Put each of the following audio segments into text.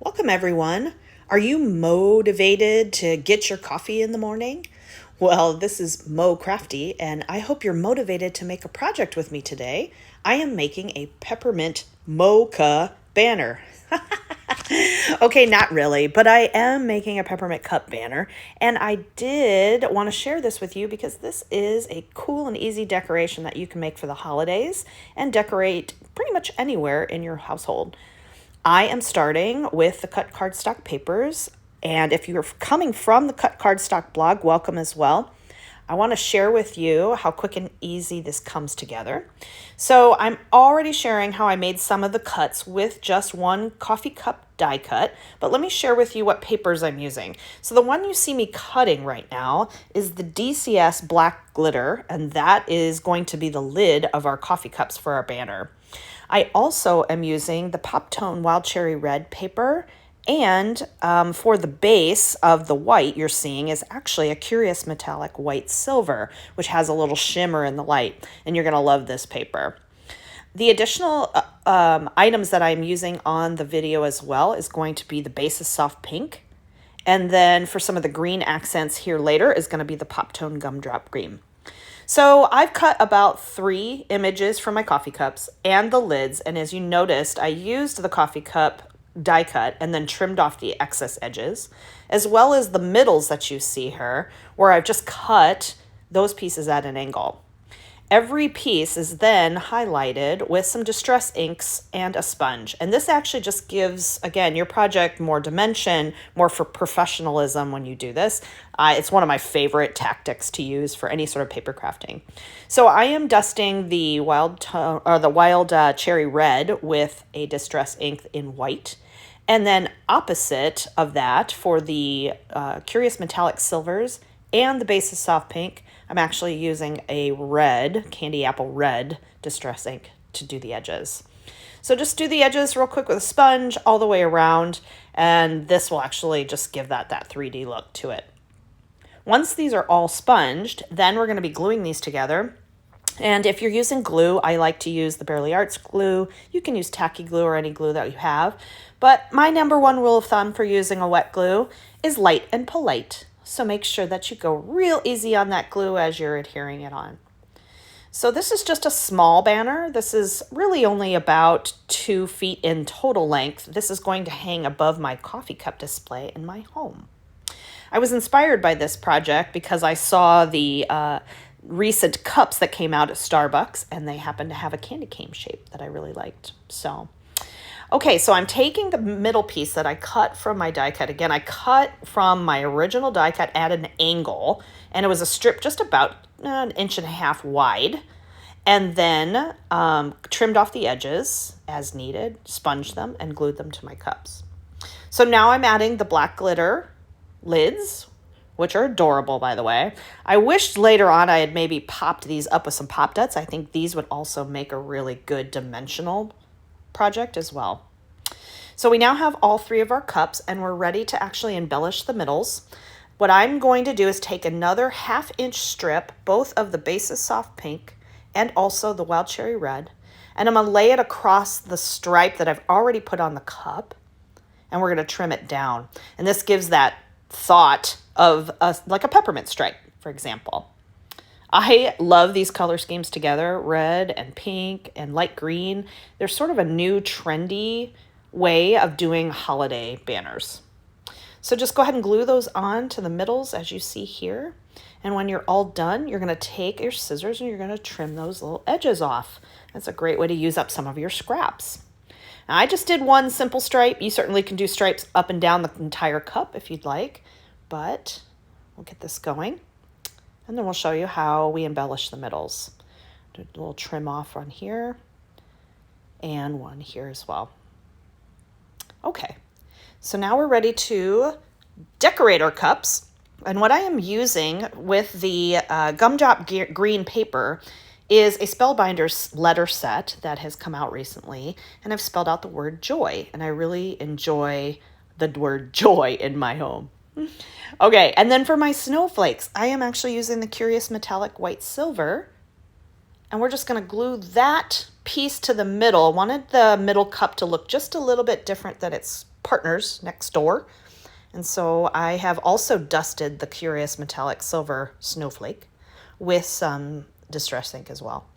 Welcome, everyone. Are you motivated to get your coffee in the morning? Well, this is Mo Crafty, and I hope you're motivated to make a project with me today. I am making a peppermint mocha banner. Okay, not really, but I am making a peppermint cup banner, and I did want to share this with you because this is a cool and easy decoration that you can make for the holidays and decorate pretty much anywhere in your household. I am starting with the Cut Cardstock papers, and if you're coming from the Cut Cardstock blog, welcome as well. I want to share with you how quick and easy this comes together. So I'm already sharing how I made some of the cuts with just one coffee cup die cut, but let me share with you what papers I'm using. So the one you see me cutting right now is the DCS black glitter, and that is going to be the lid of our coffee cups for our banner. I also am using the Pop Tone Wild Cherry Red paper, and for the base of the white you're seeing is actually a Curious Metallic White Silver, which has a little shimmer in the light, and you're going to love this paper. The additional items that I'm using on the video as well is going to be the base is soft pink, and then for some of the green accents here later is going to be the Pop Tone Gumdrop Green. So I've cut about 3 images from my coffee cups and the lids, and as you noticed, I used the coffee cup die cut and then trimmed off the excess edges, as well as the middles that you see here, where I've just cut those pieces at an angle. Every piece is then highlighted with some distress inks and a sponge. And this actually just gives, again, your project more dimension, more for professionalism when you do this. It's one of my favorite tactics to use for any sort of paper crafting. So I am dusting the wild cherry red with a distress ink in white. And then opposite of that, for the Curious Metallic Silvers and the base is soft pink, I'm actually using a red, candy apple red distress ink to do the edges. So just do the edges real quick with a sponge all the way around, and this will actually just give that 3D look to it. Once these are all sponged, then we're going to be gluing these together. And if you're using glue, I like to use the Bearly Arts glue. You can use tacky glue or any glue that you have. But my number one rule of thumb for using a wet glue is light and polite. So make sure that you go real easy on that glue as you're adhering it on. So this is just a small banner. This is really only about 2 feet in total length. This is going to hang above my coffee cup display in my home. I was inspired by this project because I saw the recent cups that came out at Starbucks, and they happened to have a candy cane shape that I really liked. Okay, so I'm taking the middle piece that I cut from my die cut. Again, I cut from my original die cut at an angle, and it was a strip just about 1.5 inches wide, and then trimmed off the edges as needed, sponged them, and glued them to my cups. So now I'm adding the black glitter lids, which are adorable, by the way. I wished later on I had maybe popped these up with some pop dots. I think these would also make a really good dimensional project as well. So we now have all 3 of our cups, and we're ready to actually embellish the middles. What I'm going to do is take another 1/2 inch strip, both of the base is soft pink and also the wild cherry red, and I'm going to lay it across the stripe that I've already put on the cup, and we're going to trim it down. And this gives that thought of like a peppermint stripe, for example. I love these color schemes together, red and pink and light green. They're sort of a new trendy way of doing holiday banners. So just go ahead and glue those on to the middles as you see here. And when you're all done, you're going to take your scissors and you're going to trim those little edges off. That's a great way to use up some of your scraps. Now, I just did one simple stripe. You certainly can do stripes up and down the entire cup if you'd like, but we'll get this going. And then we'll show you how we embellish the middles. Do a little trim off on here and one here as well. Okay, so now we're ready to decorate our cups. And what I am using with the Gumdrop Green paper is a Spellbinders letter set that has come out recently. And I've spelled out the word joy. And I really enjoy the word joy in my home. Okay, and then for my snowflakes, I am actually using the Curious Metallic White Silver. And we're just going to glue that piece to the middle. I wanted the middle cup to look just a little bit different than its partners next door. And so I have also dusted the Curious Metallic Silver Snowflake with some Distress ink as well.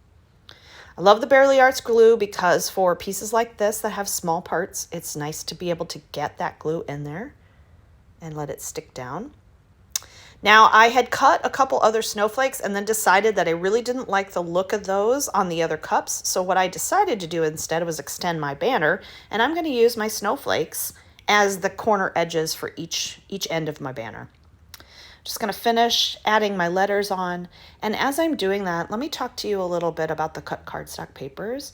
I love the Bearly Arts glue because for pieces like this that have small parts, it's nice to be able to get that glue in there and let it stick down. Now, I had cut a couple other snowflakes and then decided that I really didn't like the look of those on the other cups. So what I decided to do instead was extend my banner, and I'm going to use my snowflakes as the corner edges for each end of my banner. Just going to finish adding my letters on. And as I'm doing that, let me talk to you a little bit about the Cut Cardstock papers.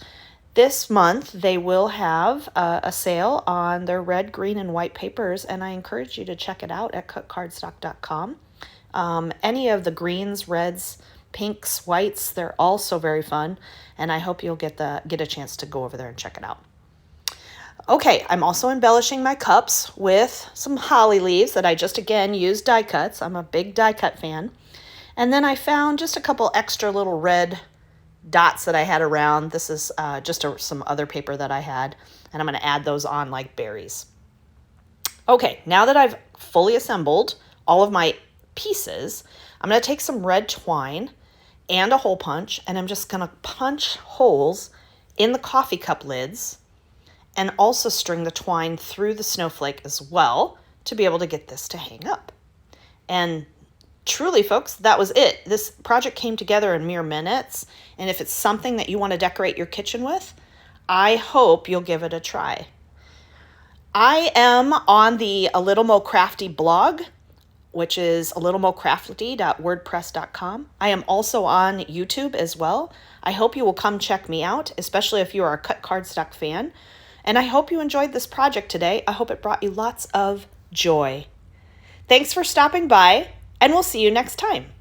This month, they will have a sale on their red, green, and white papers, and I encourage you to check it out at CutCardStock.com. Any of the greens, reds, pinks, whites, they're all so very fun, and I hope you'll get a chance to go over there and check it out. Okay, I'm also embellishing my cups with some holly leaves that I just, again, used die cuts. I'm a big die cut fan. And then I found just a couple extra little red dots that I had around. This is just some other paper that I had, and I'm going to add those on like berries. Okay, now that I've fully assembled all of my pieces, I'm going to take some red twine and a hole punch, and I'm just going to punch holes in the coffee cup lids and also string the twine through the snowflake as well to be able to get this to hang up. And truly, folks, that was it. This project came together in mere minutes, and if it's something that you want to decorate your kitchen with, I hope you'll give it a try. I am on the A Little Mo Crafty blog, which is alittlemocrafty.wordpress.com. I am also on YouTube as well. I hope you will come check me out, especially if you are a Cut Cardstock fan. And I hope you enjoyed this project today. I hope it brought you lots of joy. Thanks for stopping by, and we'll see you next time.